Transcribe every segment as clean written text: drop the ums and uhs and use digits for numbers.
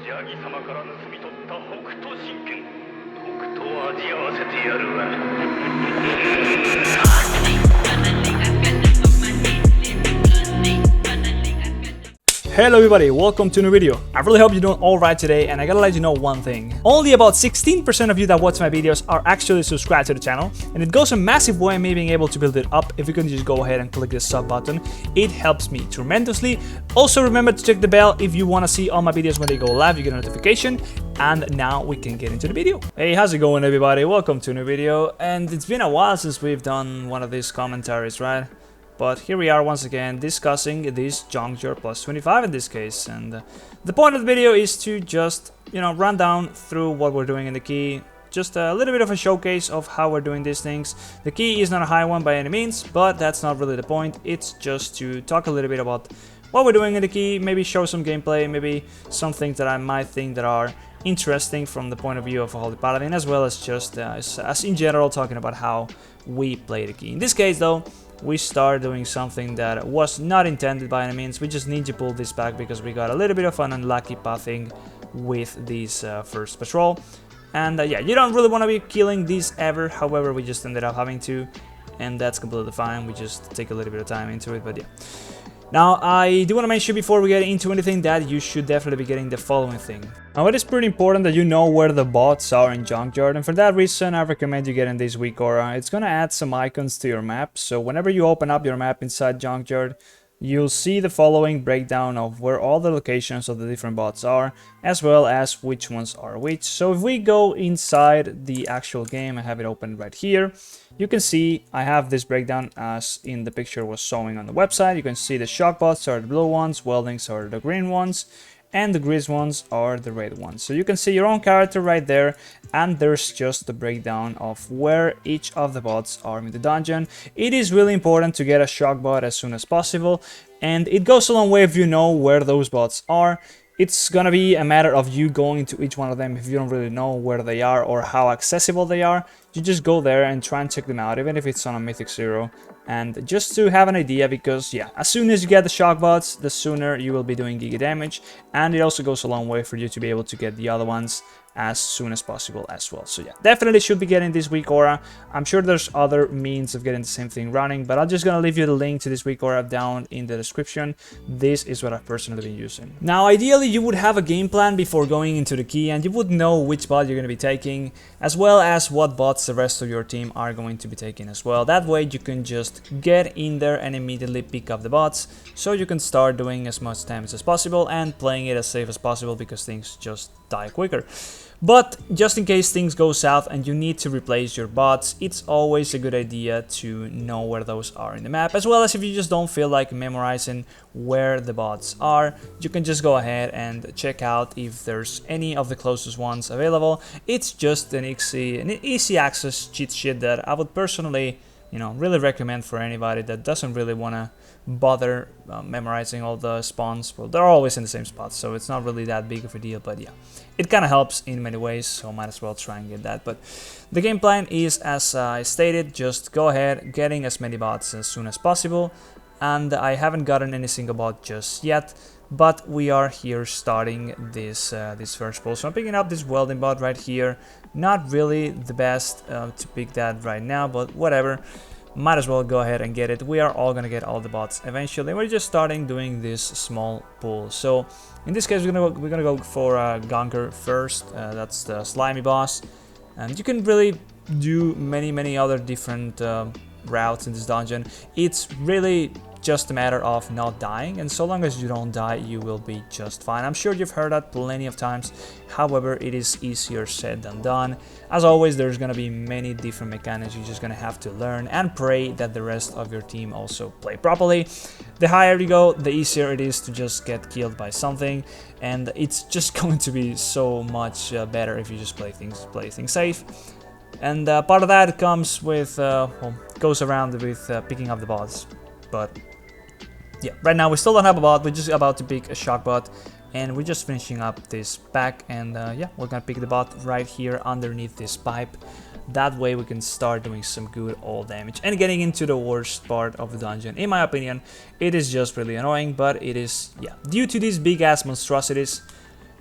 ジャギ様から盗み取った北斗神拳、とくと味合わせてやるわ。Hello everybody, welcome to a new video. I really hope you're doing alright today, and I gotta let you know one thing. Only about 16% of you that watch my videos are actually subscribed to the channel, and it goes a massive way in me being able to build it up. If you can just go ahead and click the sub button, it helps me tremendously. Also remember to check the bell if you want to see all my videos when they go live, you get a notification. And now we can get into the video. Hey, how's it going everybody? Welcome to a new video, and it's been a while since we've done one of these commentaries, right? But here we are once again discussing this Junkyard plus 25 in this case, and the point of the video is to just, run down through what we're doing in the key, just a little bit of a showcase of how we're doing these things. The key is not a high one by any means, but that's not really the point. It's just to talk a little bit about what we're doing in the key, maybe show some gameplay, maybe some things that I might think that are interesting from the point of view of a Holy Paladin, as well as just as in general talking about how we play the key. In this case though, we start doing something that was not intended by any means. We just need to pull this back because we got a little bit of an unlucky pathing with this first patrol. And yeah, you don't really want to be killing these ever, however we just ended up having to, and that's completely fine. We just take a little bit of time into it, but yeah. Now, I do want to mention before we get into anything that you should definitely be getting the following thing. Now, it is pretty important that you know where the bots are in Junkyard, and for that reason, I recommend you getting this week aura. It's gonna add some icons to your map, so whenever you open up your map inside Junkyard, you'll see the following breakdown of where all the locations of the different bots are, as well as which ones are which. So if we go inside the actual game, I have it open right here, you can see I have this breakdown as in the picture was showing on the website. You can see the shock bots are the blue ones, weldings are the green ones, and the grease ones are the red ones. So you can see your own character right there, and there's just the breakdown of where each of the bots are in the dungeon. It is really important to get a shock bot as soon as possible, and it goes a long way if you know where those bots are. It's gonna be a matter of you going to each one of them if you don't really know where they are or how accessible they are. You just go there and try and check them out, even if it's on a Mythic 0. And just to have an idea, because yeah, as soon as you get the shock bots, the sooner you will be doing giga damage, and it also goes a long way for you to be able to get the other ones as soon as possible as well. So yeah, definitely should be getting this week aura. I'm sure there's other means of getting the same thing running, but I'm just gonna leave you the link to this week aura down in the description. This is what I've personally been using. Now, ideally you would have a game plan before going into the key, and you would know which bot you're gonna be taking, as well as what bots the rest of your team are going to be taking as well. That way you can just get in there and immediately pick up the bots, so you can start doing as much damage as possible and playing it as safe as possible, because things just die quicker. But just in case things go south and you need to replace your bots, it's always a good idea to know where those are in the map, as well as if you just don't feel like memorizing where the bots are, you can just go ahead and check out if there's any of the closest ones available. It's just an easy access cheat sheet that I would personally really recommend for anybody that doesn't really want to bother memorizing all the spawns. Well, they're always in the same spot, so it's not really that big of a deal, but yeah, it kind of helps in many ways, so might as well try and get that. But the game plan is, as I stated, just go ahead getting as many bots as soon as possible, and I haven't gotten any single bot just yet, but we are here starting this first pull. So I'm picking up this welding bot right here. Not really the best to pick that right now, but whatever, might as well go ahead and get it. We are all gonna get all the bots eventually. We're just starting doing this small pull. So in this case we're gonna go for Gunker first. That's the slimy boss, and you can really do many other different routes in this dungeon. It's really just a matter of not dying, and so long as you don't die, you will be just fine. I'm sure you've heard that plenty of times, however, it is easier said than done. As always, there's gonna be many different mechanics you're just gonna have to learn and pray that the rest of your team also play properly. The higher you go, the easier it is to just get killed by something, and it's just going to be so much better if you just play things safe. And part of that comes with, goes around with picking up the bots. But yeah, right now we still don't have a bot. We're just about to pick a shock bot, and we're just finishing up this pack, and yeah, we're gonna pick the bot right here underneath this pipe. That way we can start doing some good old damage and getting into the worst part of the dungeon. In my opinion, it is just really annoying, but it is, yeah, due to these big ass monstrosities,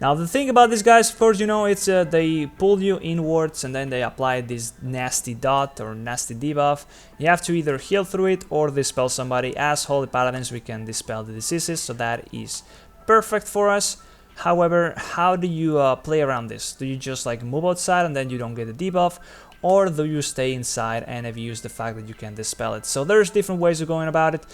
Now the thing about these guys, of course, you know, it's they pull you inwards and then they apply this nasty dot or nasty debuff. You have to either heal through it or dispel somebody. As Holy Paladins, we can dispel the diseases, so that is perfect for us. However, how do you play around this? Do you just like move outside and then you don't get the debuff? Or do you stay inside and abuse the fact that you can dispel it? So there's different ways of going about it.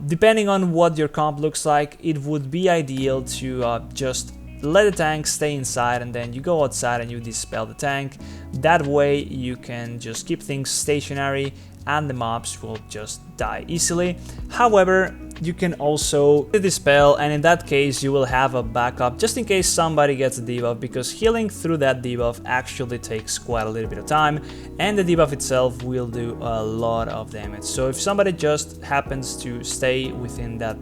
Depending on what your comp looks like, it would be ideal to just let the tank stay inside and then you go outside and you dispel the tank. That way you can just keep things stationary and the mobs will just die easily. However, you can also dispel, and in that case you will have a backup just in case somebody gets a debuff, because healing through that debuff actually takes quite a little bit of time and the debuff itself will do a lot of damage. So if somebody just happens to stay within that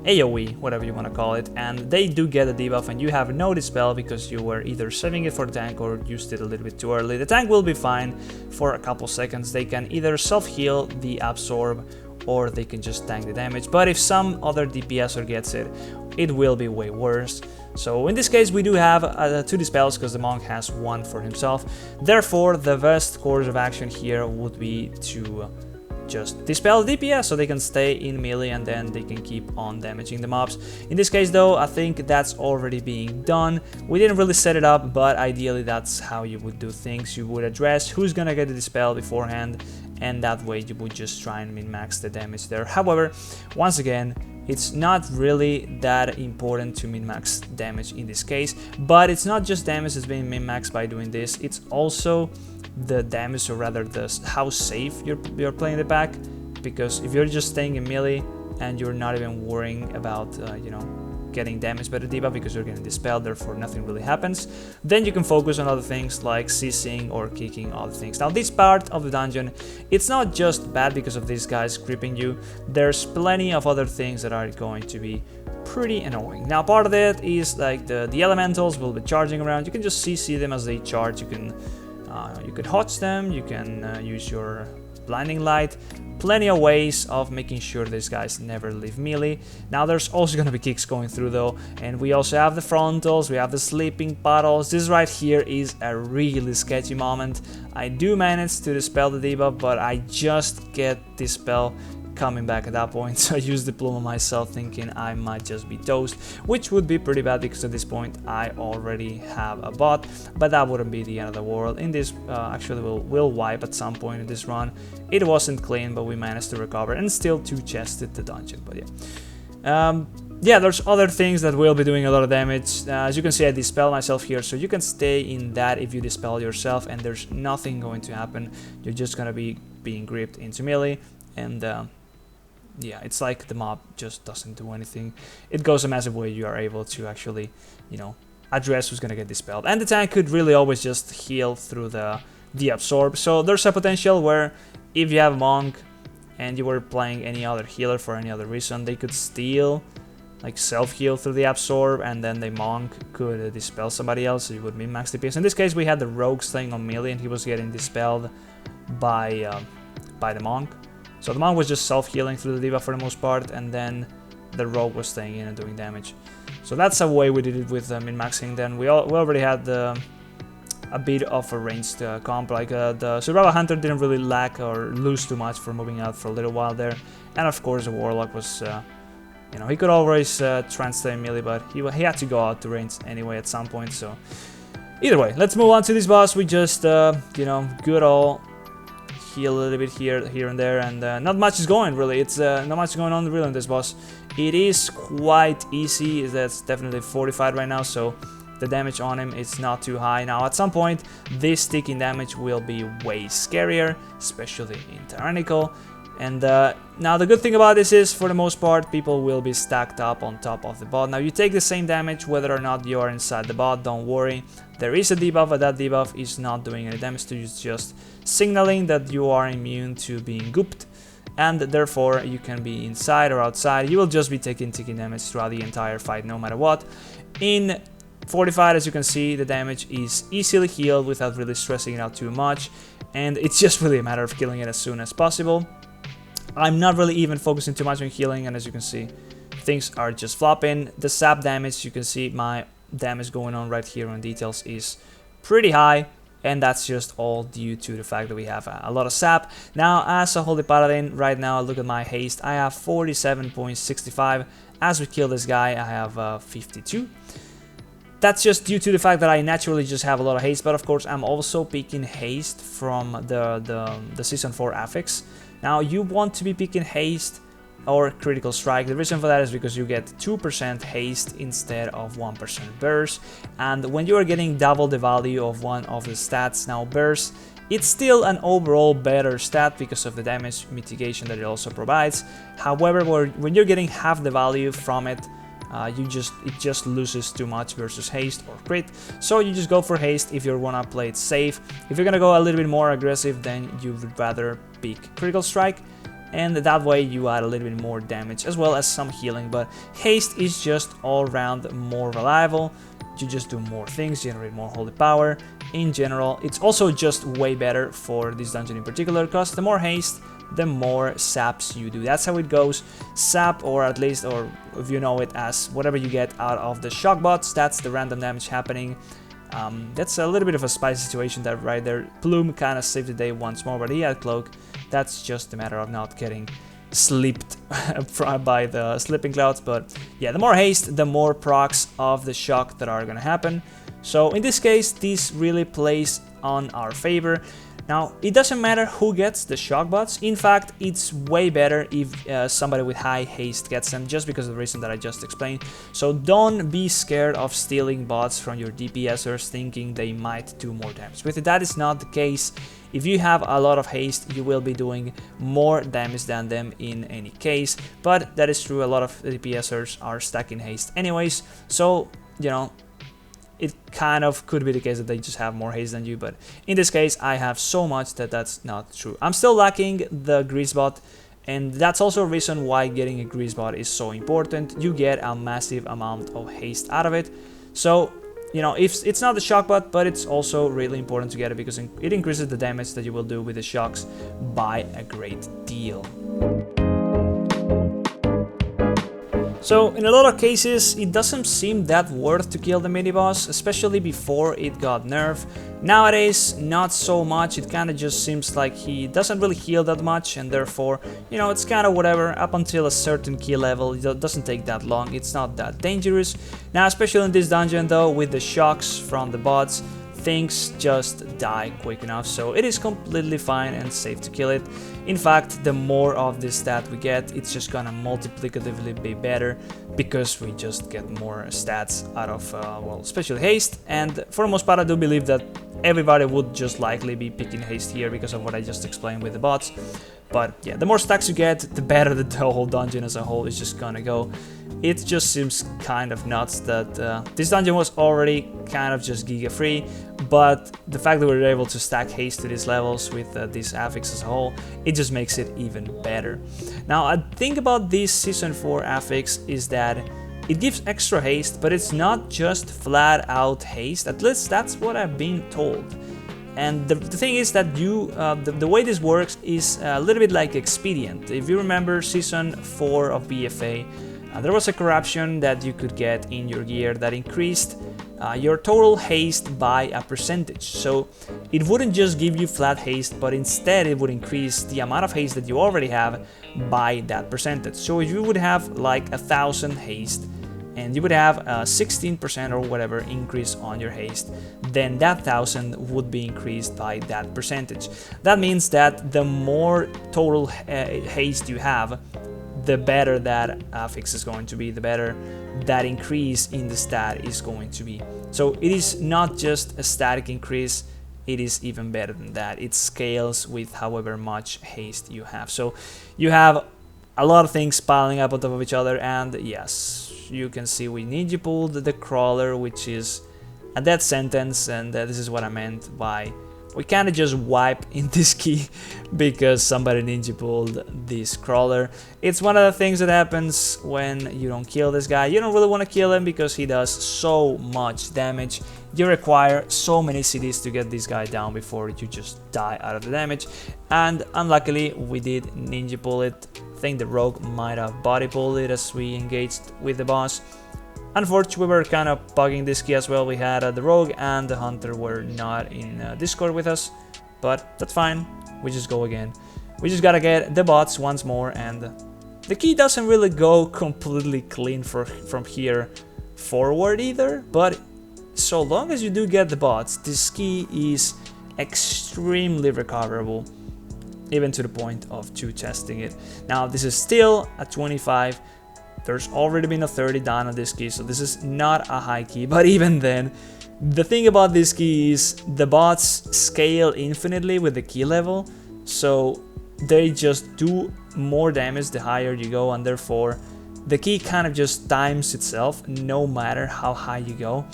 AoE, whatever you want to call it, and they do get a debuff and you have no dispel because you were either saving it for the tank or used it a little bit too early, the tank will be fine for a couple seconds. They can either self-heal the absorb or they can just tank the damage, but if some other DPSer gets it, it will be way worse. So in this case we do have 2 dispels because the monk has 1 for himself. Therefore the best course of action here would be to just dispel DPS so they can stay in melee and then they can keep on damaging the mobs. In this case though, I think that's already being done. We didn't really set it up, but ideally that's how you would do things. You would address who's gonna get the dispel beforehand, and that way you would just try and min-max the damage there. However, once again, it's not really that important to min-max damage in this case, but it's not just damage that's being min-maxed by doing this, it's also the damage, or rather how safe you're playing the pack, because if you're just staying in melee and you're not even worrying about you know, getting damaged by the debuff because you're getting dispelled, therefore nothing really happens, then you can focus on other things like ceasing or kicking other things. Now this part of the dungeon, it's not just bad because of these guys creeping you, there's plenty of other things that are going to be pretty annoying. Now part of it is like the elementals will be charging around. You can just CC them as they charge. You can hotch them, you can use your blinding light, plenty of ways of making sure these guys never leave melee. Now there's also going to be kicks going through though, and we also have the frontals, we have the sleeping puddles. This right here is a really sketchy moment. I do manage to dispel the debuff, but I just get dispel coming back at that point, so I used the plume on myself thinking I might just be toast, which would be pretty bad because at this point I already have a bot, but that wouldn't be the end of the world. In this actually we'll wipe at some point in this run. It wasn't clean, but we managed to recover and still 2 chested the dungeon. But yeah, there's other things that will be doing a lot of damage. As you can see, I dispel myself here, so you can stay in that if you dispel yourself and there's nothing going to happen. You're just gonna be being gripped into melee, and yeah, it's like the mob just doesn't do anything. It goes a massive way. You are able to actually, you know, address who's gonna get dispelled, and the tank could really always just heal through the absorb. So there's a potential where if you have monk and you were playing any other healer for any other reason, they could steal, like self-heal through the absorb, and then the monk could dispel somebody else, so you would min-max DPS. In this case we had the rogue staying on melee and he was getting dispelled by the monk. So the monk was just self-healing through the debuff for the most part, and then the rogue was staying in and doing damage. So that's a way we did it with min-maxing. Then we already had a bit of a ranged comp, like the Survival Hunter didn't really lack or lose too much for moving out for a little while there. And of course the Warlock was, you know, he could always try and stay in melee, but he had to go out to range anyway at some point. So either way, let's move on to this boss. We just, you know, good old heal a little bit here and there, and not much is going really. It's not much going on really on this boss. It is quite easy. That's definitely fortified right now, so the damage on him is not too high. Now at some point this sticking damage will be way scarier, especially in Tyrannical. And now the good thing about this is, for the most part, people will be stacked up on top of the bot. Now you take the same damage whether or not you are inside the bot, don't worry. There is a debuff, but that debuff is not doing any damage to you, it's just signaling that you are immune to being gooped, and therefore you can be inside or outside. You will just be taking damage throughout the entire fight no matter what. In Fortified, as you can see, the damage is easily healed without really stressing it out too much, and it's just really a matter of killing it as soon as possible. I'm not really even focusing too much on healing, and as you can see, things are just flopping. The sap damage, you can see my damage going on right here on details is pretty high, and that's just all due to the fact that we have a lot of sap. Now, as a Holy Paladin, right now, look at my haste. I have 47.65. As we kill this guy, I have 52. That's just due to the fact that I naturally just have a lot of haste, but of course I'm also picking haste from the Season 4 Affix. Now, you want to be picking haste or critical strike. The reason for that is because you get 2% haste instead of 1% burst, and when you are getting double the value of one of the stats, now burst, it's still an overall better stat because of the damage mitigation that it also provides. However, when you're getting half the value from it, it just loses too much versus haste or crit, so you just go for haste if you wanna play it safe. If you're gonna go a little bit more aggressive, then you would rather pick critical strike, and that way you add a little bit more damage as well as some healing. But haste is just all around more reliable. You just do more things, generate more holy power. In general, it's also just way better for this dungeon in particular, because the more haste, the more saps you do. That's how it goes. Sap, or at least, or if you know it as whatever you get out of the shock bots, that's the random damage happening. That's a little bit of a spicy situation that right there. Plume kind of saved the day once more, but he had cloak. That's just a matter of not getting slipped by the slipping clouds. But yeah, the more haste, the more procs of the shock that are gonna happen. So in this case, this really plays on our favor. Now, it doesn't matter who gets the shock bots. In fact, it's way better if somebody with high haste gets them, just because of the reason that I just explained. So don't be scared of stealing bots from your DPSers thinking they might do more damage. With it, that is not the case. If you have a lot of haste, you will be doing more damage than them in any case. But that is true, a lot of DPSers are stacking haste anyways, so, you know, it kind of could be the case that they just have more haste than you, but in this case I have so much that that's not true. I'm still lacking the grease bot, and that's also a reason why getting a grease bot is so important. You get a massive amount of haste out of it. So, you know, if it's not the shock bot, but it's also really important to get it because it increases the damage that you will do with the shocks by a great deal. So in a lot of cases, it doesn't seem that worth to kill the mini-boss, especially before it got nerfed. Nowadays, not so much. It kind of just seems like he doesn't really heal that much, and therefore, you know, it's kind of whatever. Up until a certain key level, it doesn't take that long. It's not that dangerous. Now, especially in this dungeon though, with the shocks from the bots, things just die quick enough, so it is completely fine and safe to kill it. In fact, the more of this stat we get, it's just gonna multiplicatively be better because we just get more stats out of, well, especially haste. And for the most part, I do believe that everybody would just likely be picking haste here because of what I just explained with the bots. But yeah, the more stacks you get, the better the whole dungeon as a whole is just gonna go. It just seems kind of nuts that this dungeon was already kind of just giga free, but the fact that we were able to stack haste to these levels with this affix as a whole, it just makes it even better. Now, a thing about this Season 4 affix is that it gives extra haste, but it's not just flat out haste. At least that's what I've been told. And the thing is that the way this works is a little bit like Expedient. If you remember Season 4 of BFA, there was a corruption that you could get in your gear that increased your total haste by a percentage. So it wouldn't just give you flat haste, but instead it would increase the amount of haste that you already have by that percentage. So if you would have like 1,000 haste, and you would have a 16% or whatever increase on your haste, then that 1,000 would be increased by that percentage. That means that the more total haste you have, the better that affix is going to be, the better that increase in the stat is going to be. So it is not just a static increase, it is even better than that. It scales with however much haste you have. So you have a lot of things piling up on top of each other, and yes, you can see we ninja pulled the crawler, which is a death sentence, and this is what I meant by we kind of just wipe in this key because somebody ninja pulled this crawler. It's one of the things that happens when you don't kill this guy. You don't really want to kill him because he does so much damage. You require so many cities to get this guy down before you just die out of the damage. And unluckily, we did ninja pull it. I think the rogue might have body pulled it as we engaged with the boss. Unfortunately, we were kind of bugging this key as well. We had the Rogue and the Hunter were not in Discord with us, but that's fine. We just go again. We just gotta get the bots once more, and the key doesn't really go completely clean from here forward either, but so long as you do get the bots, this key is extremely recoverable, even to the point of 2 testing it. Now, this is still a 25. There's already been a 30 done on this key, so this is not a high key, but even then, the thing about this key is the bots scale infinitely with the key level, so they just do more damage the higher you go, and therefore the key kind of just times itself no matter how high you go.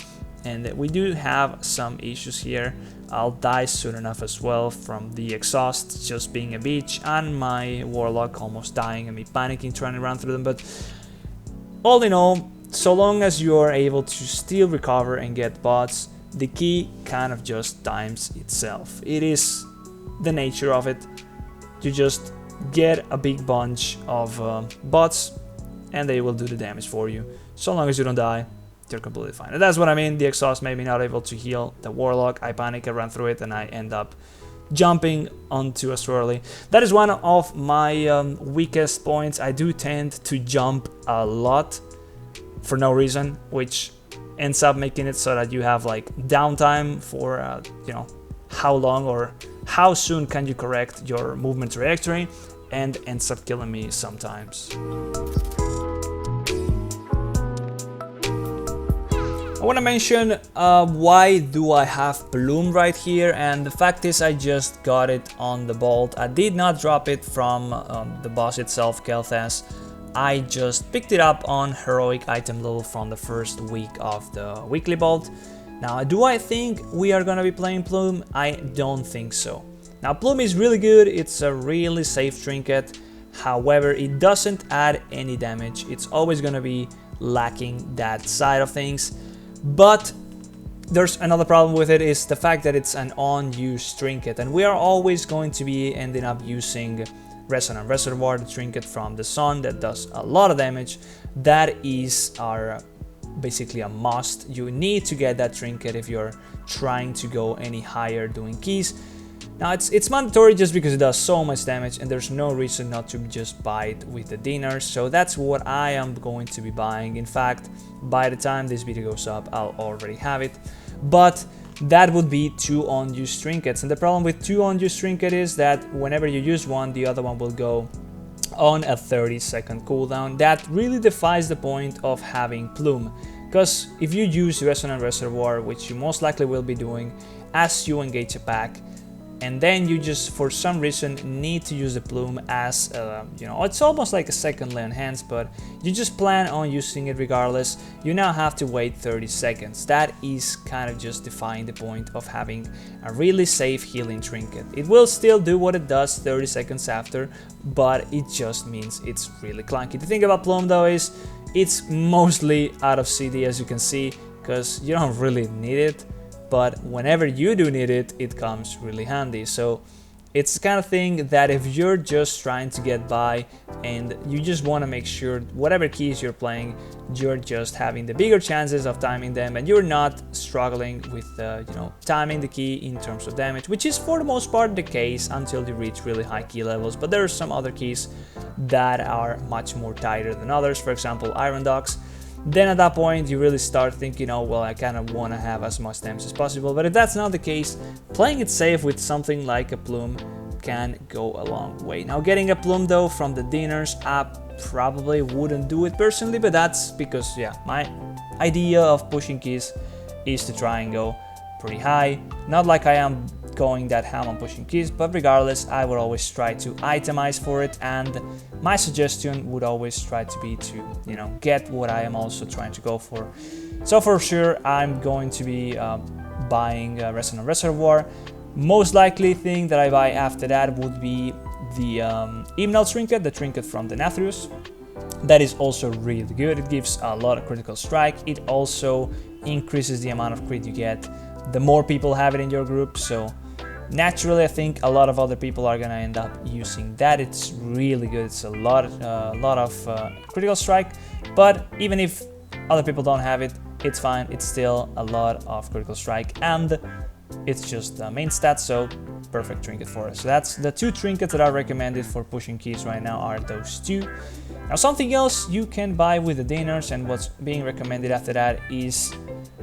And we do have some issues here. I'll die soon enough as well from the exhaust just being a bitch, and my Warlock almost dying and me panicking trying to run through them, but all in all, so long as you are able to still recover and get bots, the key kind of just times itself. It is the nature of it. You just get a big bunch of bots and they will do the damage for you. So long as you don't die, you're completely fine. And that's what I mean. The exhaust made me not able to heal the Warlock. I panic, I run through it, and I end up jumping onto a swirly. That is one of my weakest points. I do tend to jump a lot for no reason, which ends up making it so that you have like downtime for you know, how long or how soon can you correct your movement trajectory, and ends up killing me sometimes. I want to mention why do I have Bloom right here, and the fact is I just got it on the Bolt. I did not drop it from the boss itself, Kel'Thas. I just picked it up on heroic item level from the first week of the weekly Bolt. Now, do I think we are gonna be playing Plume? I don't think so. Now, Plume is really good, it's a really safe trinket, however, it doesn't add any damage. It's always gonna be lacking that side of things. But there's another problem with it, is the fact that it's an on-use trinket, and we are always going to be ending up using Resonant Reservoir, the trinket from the Sun that does a lot of damage. That is our basically a must. You need to get that trinket if you're trying to go any higher doing keys. Now it's mandatory just because it does so much damage, and there's no reason not to just buy it with the dinner. So that's what I am going to be buying. In fact, by the time this video goes up, I'll already have it. But that would be 2 on-use trinkets, and the problem with 2 on-use trinket is that whenever you use one, the other one will go on a 30-second cooldown. That really defies the point of having Plume, because if you use Resonant Reservoir, which you most likely will be doing as you engage a pack, and then you just for some reason need to use the Plume as you know, it's almost like a second lay on hands, but you just plan on using it regardless, you now have to wait 30 seconds. That is kind of just defying the point of having a really safe healing trinket. It will still do what it does 30 seconds after, but it just means it's really clunky. The thing about Plume though is it's mostly out of CD, as you can see, because you don't really need it. But whenever you do need it, it comes really handy. So it's the kind of thing that if you're just trying to get by and you just want to make sure whatever keys you're playing, you're just having the bigger chances of timing them, and you're not struggling with you know, timing the key in terms of damage, which is for the most part the case until you reach really high key levels. But there are some other keys that are much more tighter than others, for example Iron Dogs. Then at that point you really start thinking, oh well, I kind of want to have as much damage as possible. But if that's not the case, playing it safe with something like a Plume can go a long way. Now, getting a Plume though from the dinners, I probably wouldn't do it personally, but that's because, yeah, my idea of pushing keys is to try and go pretty high. Not like I am going that ham on pushing keys, but regardless, I would always try to itemize for it, and my suggestion would always try to be to, you know, get what I am also trying to go for. So for sure, I'm going to be buying Resonant Reservoir. Most likely thing that I buy after that would be the Imnal trinket, the trinket from the Antorus. That is also really good. It gives a lot of critical strike. It also increases the amount of crit you get the more people have it in your group. So naturally, I think a lot of other people are gonna end up using that. It's really good. It's a lot of critical strike. But even if other people don't have it, it's fine. It's still a lot of critical strike, and it's just the main stat, so perfect trinket for us. So that's the 2 trinkets that are recommended for pushing keys right now, are those 2. Now something else you can buy with the dinners, and what's being recommended after that is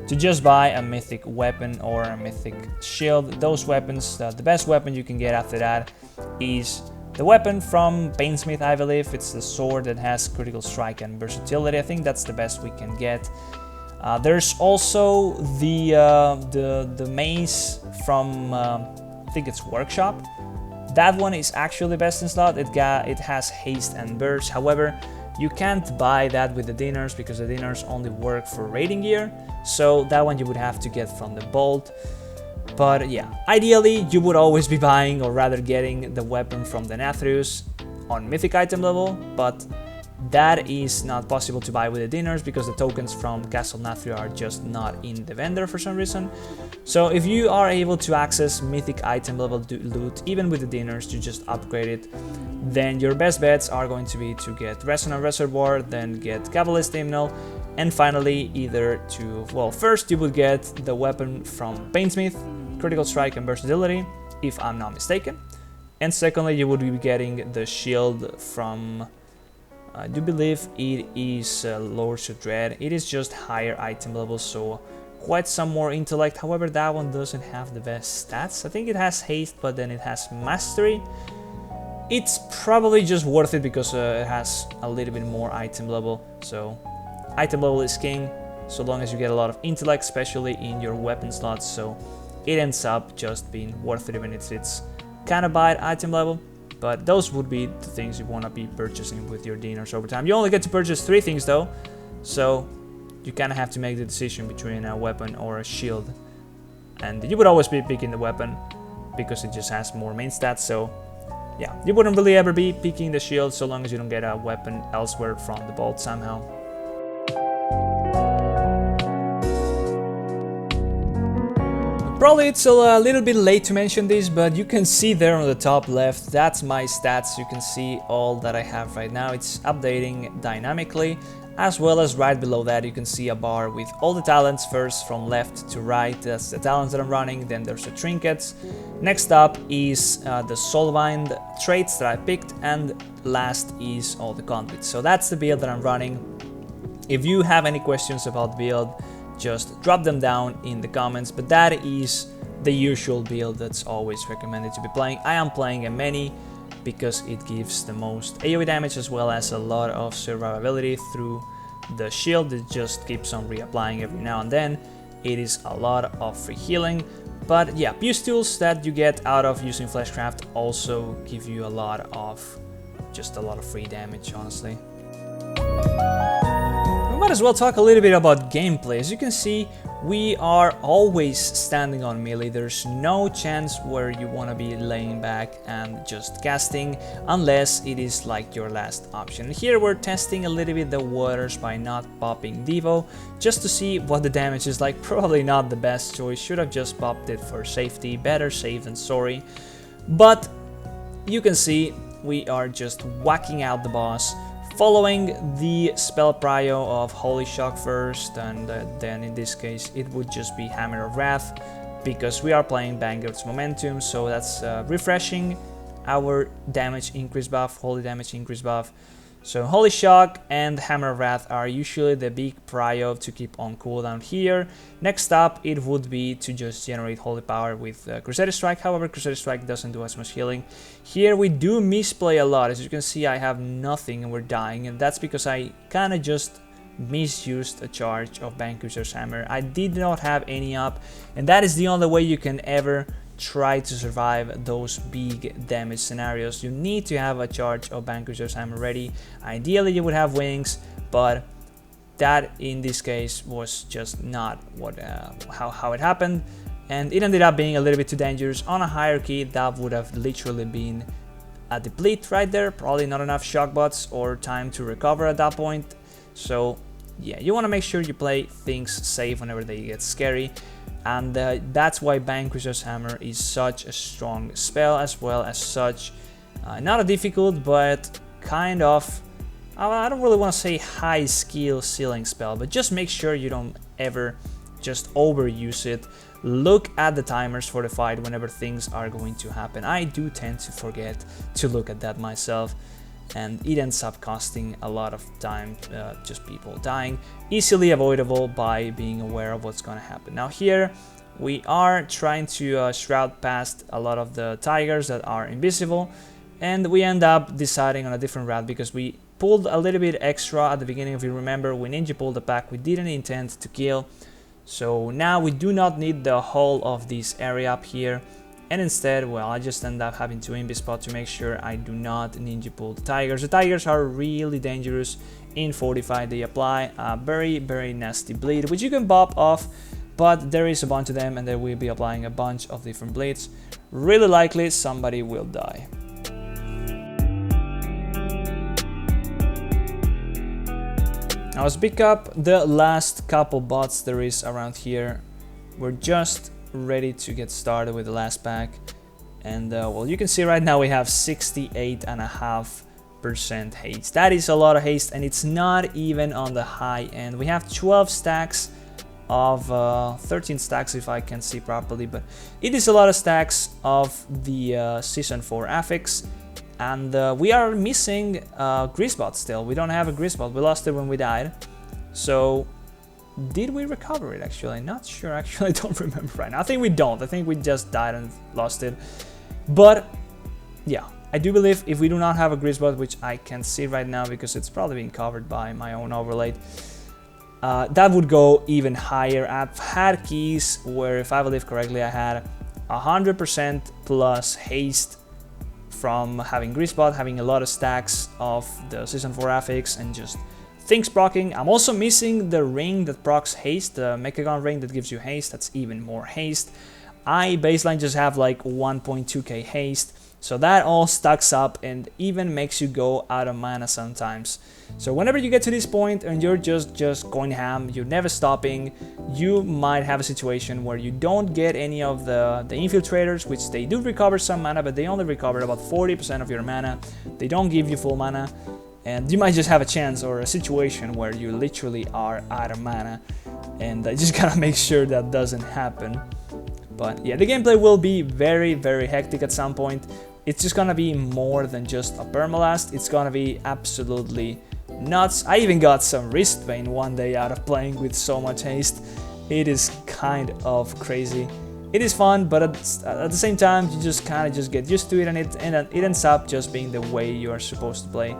to just buy a mythic weapon or a mythic shield. Those weapons, the best weapon you can get after that is the weapon from Painsmith, I believe. It's the sword that has critical strike and versatility. I think that's the best we can get. There's also the mace from I think it's Workshop. That one is actually the best in slot. It has haste and burst. However, you can't buy that with the dinners because the dinners only work for raiding gear. So that one you would have to get from the bolt. But yeah, ideally you would always be buying, or rather getting, the weapon from the Antorus on mythic item level, but that is not possible to buy with the dinners because the tokens from Castle Nathria are just not in the vendor for some reason. So if you are able to access mythic item level loot even with the dinners to just upgrade it, then your best bets are going to be to get Resonant Reservoir, then get Cavalist Hymnal, and finally either to, well, first you would get the weapon from Painsmith, critical strike and versatility, if I'm not mistaken, and secondly you would be getting the shield from, I do believe it is Lords of Dread. It is just higher item level, so quite some more intellect. However, that one doesn't have the best stats. I think it has haste, but then it has mastery. It's probably just worth it because it has a little bit more item level. So item level is king, so long as you get a lot of intellect, especially in your weapon slots. So it ends up just being worth it even if it's kind of bad item level. But those would be the things you want to be purchasing with your dinners over time. You only get to purchase 3 things though, so you kind of have to make the decision between a weapon or a shield. And you would always be picking the weapon because it just has more main stats. So yeah, you wouldn't really ever be picking the shield so long as you don't get a weapon elsewhere from the bolt somehow. Probably it's a little bit late to mention this, but you can see there on the top left, that's my stats. You can see all that I have right now. It's updating dynamically, as well as right below that you can see a bar with all the talents first from left to right. That's the talents that I'm running. Then there's the trinkets. Next up is the soulbind traits that I picked, and last is all the conduits. So that's the build that I'm running. If you have any questions about the build, just drop them down in the comments, but that is the usual build that's always recommended to be playing. I am playing a many because it gives the most AoE damage as well as a lot of survivability through the shield that just keeps on reapplying every now and then. It is a lot of free healing, but yeah, pustules that you get out of using Fleshcraft also give you a lot of free damage, honestly. We might as well talk a little bit about gameplay. As you can see, we are always standing on melee. There's no chance where you want to be laying back and just casting unless it is like your last option. Here we're testing a little bit the waters by not popping Devo just to see what the damage is like. Probably not the best choice, should have just popped it for safety. Better safe than sorry. But you can see we are just whacking out the boss, following the spell prio of Holy Shock first, and then in this case it would just be Hammer of Wrath because we are playing Vanguard's Momentum, so that's refreshing our damage increase buff, holy damage increase buff. So Holy Shock and Hammer of Wrath are usually the big prio to keep on cooldown here. Next up it would be to just generate Holy Power with Crusader Strike. However, Crusader Strike doesn't do as much healing. Here we do misplay a lot. As you can see, I have nothing and we're dying, and that's because I kind of just misused a charge of Vanquisher's Hammer. I did not have any up, and that is the only way you can ever try to survive those big damage scenarios. You need to have a charge of Vanquisher's Hammer ready. Ideally you would have wings, but that in this case was just not what how it happened, and it ended up being a little bit too dangerous. On a hierarchy that would have literally been a deplete right there, probably not enough shock bots or time to recover at that point. So yeah, you want to make sure you play things safe whenever they get scary. And that's why Vanquisher's Hammer is such a strong spell, as well as such, not a difficult, but kind of I don't really want to say high skill ceiling spell, but just make sure you don't ever just overuse it. Look at the timers for the fight whenever things are going to happen. I do tend to forget to look at that myself, and it ends up costing a lot of time, just people dying. Easily avoidable by being aware of what's going to happen. Now here we are trying to shroud past a lot of the tigers that are invisible, and we end up deciding on a different route because we pulled a little bit extra at the beginning. If you remember, we ninja pulled the pack, we didn't intend to kill. So now we do not need the whole of this area up here, and instead, well, I just end up having to invis spot to make sure I do not ninja pull the tigers. The tigers are really dangerous. In 45 they apply a very nasty bleed, which you can bop off, but there is a bunch of them and they will be applying a bunch of different bleeds. Really likely somebody will die. Now let's pick up the last couple bots there is around here. We're just ready to get started with the last pack, and well, you can see right now we have 68.5% haste. That is a lot of haste, and it's not even on the high end. We have 12 stacks of 13 stacks if I can see properly, but it is a lot of stacks of the season 4 affix. And we are missing Greasebot still. We don't have a Greasebot. We lost it when we died. So, did we recover it actually? Not sure. Actually, I don't remember right now. I think we don't. I think we just died and lost it. But, yeah. I do believe if we do not have a Greasebot, which I can see right now because it's probably being covered by my own overlay, that would go even higher. I've had keys where, if I believe correctly, I had 100% plus haste from having Greasebot, having a lot of stacks of the Season 4 affix, and just things proccing. I'm also missing the ring that procs haste, the Mechagon ring that gives you haste. That's even more haste. I baseline just have like 1.2k haste, so that all stacks up and even makes you go out of mana sometimes. So whenever you get to this point and you're just going ham, you're never stopping, you might have a situation where you don't get any of the infiltrators, which they do recover some mana, but they only recover about 40% of your mana. They don't give you full mana, and you might just have a chance or a situation where you literally are out of mana, and I just gotta make sure that doesn't happen. But yeah, the gameplay will be very hectic at some point. It's just gonna be more than just a permalast. It's gonna be absolutely nuts. I even got some wrist pain one day out of playing with so much haste. It is kind of crazy. It is fun, but at the same time, you just kind of get used to it, and it ends up just being the way you are supposed to play.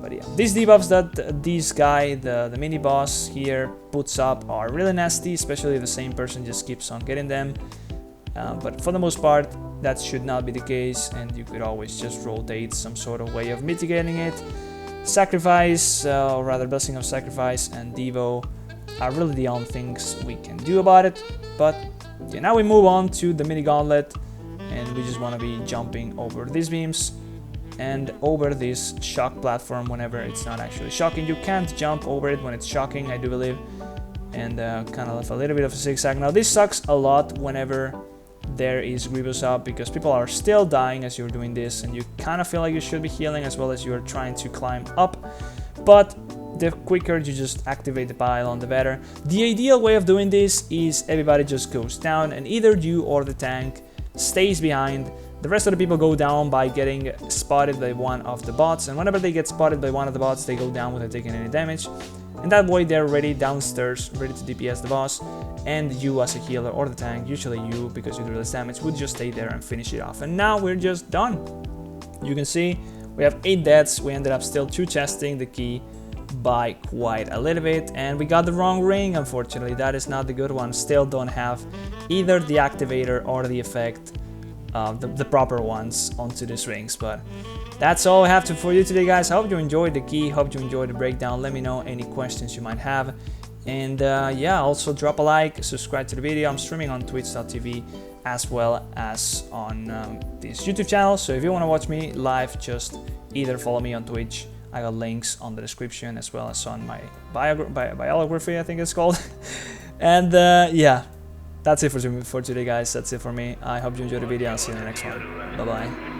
But yeah, these debuffs that this guy, the mini boss here, puts up are really nasty, especially if the same person just keeps on getting them. But for the most part, that should not be the case, and you could always just rotate some sort of way of mitigating it. Sacrifice, or rather Blessing of Sacrifice and Devo are really the only things we can do about it. But yeah, now we move on to the mini gauntlet, and we just want to be jumping over these beams and over this shock platform whenever it's not actually shocking. You can't jump over it when it's shocking, I do believe, and kind of left a little bit of a zigzag. Now this sucks a lot whenever there is Grievous up, because people are still dying as you're doing this, and you kind of feel like you should be healing as well as you're trying to climb up. But the quicker you just activate the pylon, the better. The ideal way of doing this is everybody just goes down, and either you or the tank stays behind. The rest of the people go down by getting spotted by one of the bots, and whenever they get spotted by one of the bots, they go down without taking any damage. And that way they're ready downstairs, ready to DPS the boss, and you as a healer or the tank, usually you because you do less damage, would just stay there and finish it off. And now we're just done. You can see we have 8 deaths. We ended up still 2 chesting the key by quite a little bit, and we got the wrong ring, unfortunately. That is not the good one. Still don't have either the activator or the effect, the proper ones onto these rings. But that's all I have for you today, guys. I hope you enjoyed the key, hope you enjoyed the breakdown. Let me know any questions you might have, and yeah, also drop a like, subscribe to the video. I'm streaming on twitch.tv as well as on this YouTube channel, so if you want to watch me live, just either follow me on Twitch. I got links on the description as well as on my biography, I think it's called. And yeah, that's it for today, guys. That's it for me. I hope you enjoyed the video. I'll see you in the next one. Bye bye.